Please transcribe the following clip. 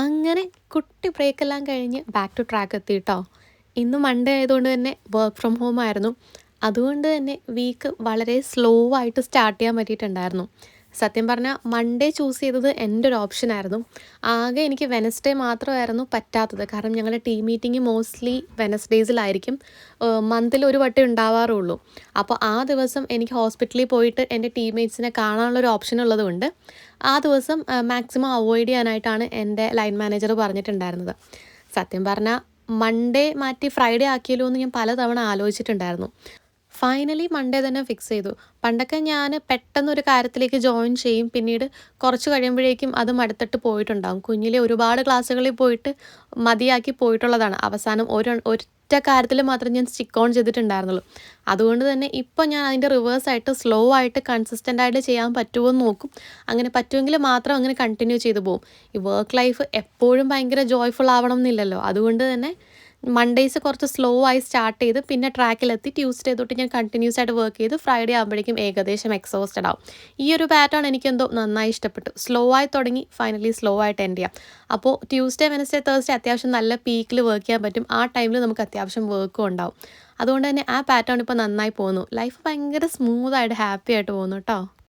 അങ്ങനെ കുട്ടി ബ്രേക്കെല്ലാം കഴിഞ്ഞ് ബാക്ക് ടു ട്രാക്ക് എത്തി ട്ടോ. ഇന്ന് മൺഡേ ആയതുകൊണ്ട് തന്നെ വർക്ക് ഫ്രം ഹോം ആയിരുന്നു. അതുകൊണ്ട് തന്നെ വീക്ക് വളരെ സ്ലോ ആയിട്ട് സ്റ്റാർട്ട് ചെയ്യാൻ പറ്റിയിട്ടുണ്ടായിരുന്നു. സത്യം പറഞ്ഞാൽ മൺഡേ ചൂസ് ചെയ്തത് എൻ്റെ ഒരു ഓപ്ഷനായിരുന്നു. ആകെ എനിക്ക് വെനസ്ഡേ മാത്രമായിരുന്നു പറ്റാത്തത്. കാരണം ഞങ്ങളുടെ ടീം മീറ്റിംഗ് മോസ്റ്റ്ലി വെനസ്ഡേയ്സിലായിരിക്കും. മന്തിൽ ഒരു വട്ടം ഉണ്ടാവാറുള്ളൂ. അപ്പോൾ ആ ദിവസം എനിക്ക് ഹോസ്പിറ്റലിൽ പോയിട്ട് എൻ്റെ ടീംമേറ്റ്സിനെ കാണാനുള്ളൊരു ഓപ്ഷൻ ഉള്ളതുകൊണ്ട് ആ ദിവസം മാക്സിമം അവോയ്ഡ് ചെയ്യാനായിട്ടാണ് എൻ്റെ ലൈൻ മാനേജർ പറഞ്ഞിട്ടുണ്ടായിരുന്നത്. സത്യം പറഞ്ഞാൽ മൺഡേ മാറ്റി ഫ്രൈഡേ ആക്കിയല്ലോ എന്ന് ഞാൻ പലതവണ ആലോചിച്ചിട്ടുണ്ടായിരുന്നു. ഫൈനലി മൺഡേ തന്നെ ഫിക്സ് ചെയ്തു. പണ്ടൊക്കെ ഞാൻ പെട്ടെന്നൊരു കാര്യത്തിലേക്ക് ജോയിൻ ചെയ്യും. പിന്നീട് കുറച്ച് കഴിയുമ്പോഴേക്കും അത് മടുത്തിട്ട് പോയിട്ടുണ്ടാകും. കുഞ്ഞിലെ ഒരുപാട് ക്ലാസ്സുകളിൽ പോയിട്ട് മതിയാക്കി പോയിട്ടുള്ളതാണ്. അവസാനം ഒറ്റ കാര്യത്തിൽ മാത്രം ഞാൻ സ്റ്റിക്ക് ഓൺ ചെയ്തിട്ടുണ്ടായിരുന്നുള്ളൂ. അതുകൊണ്ട് തന്നെ ഇപ്പോൾ ഞാൻ അതിൻ്റെ റിവേഴ്സായിട്ട് സ്ലോ ആയിട്ട് കൺസിസ്റ്റൻ്റ് ആയിട്ട് ചെയ്യാൻ പറ്റുമോ എന്ന് നോക്കും. അങ്ങനെ പറ്റുമെങ്കിൽ മാത്രം അങ്ങനെ കണ്ടിന്യൂ ചെയ്തു പോകും. ഈ വർക്ക് ലൈഫ് എപ്പോഴും ഭയങ്കര ജോയ്ഫുൾ ആവണം എന്നില്ലല്ലോ. അതുകൊണ്ട് തന്നെ മൺഡേയ്സ് കുറച്ച് സ്ലോ ആയി സ്റ്റാർട്ട് ചെയ്ത് പിന്നെ ട്രാക്കിലെത്തി ട്യൂസ്ഡേ തൊട്ട് ഞാൻ കണ്ടിന്യൂസ് ആയിട്ട് വർക്ക് ചെയ്ത് ഫ്രൈഡേ ആകുമ്പോഴേക്കും ഏകദേശം എക്സോസ്റ്റഡ് ആവും. ഈ ഒരു പാറ്റേൺ എനിക്കെന്തോ നന്നായി ഇഷ്ടപ്പെട്ടു. സ്ലോ ആയി തുടങ്ങി ഫൈനലി സ്ലോ ആയിട്ട് എൻഡ് ചെയ്യാം. അപ്പോൾ ട്യൂസ്ഡേ വെനസ്ഡേ തേഴ്സ്ഡേ അത്യാവശ്യം നല്ല പീക്കിൽ വർക്ക് ചെയ്യാൻ പറ്റും. ആ ടൈമിൽ നമുക്ക് അത്യാവശ്യം വർക്കും ഉണ്ടാവും. അതുകൊണ്ട് തന്നെ ആ പാറ്റേൺ ഇപ്പോൾ നന്നായി പോകുന്നു. ലൈഫ് ഭയങ്കര സ്മൂത്തായിട്ട് ഹാപ്പി ആയിട്ട് പോകുന്നു കേട്ടോ.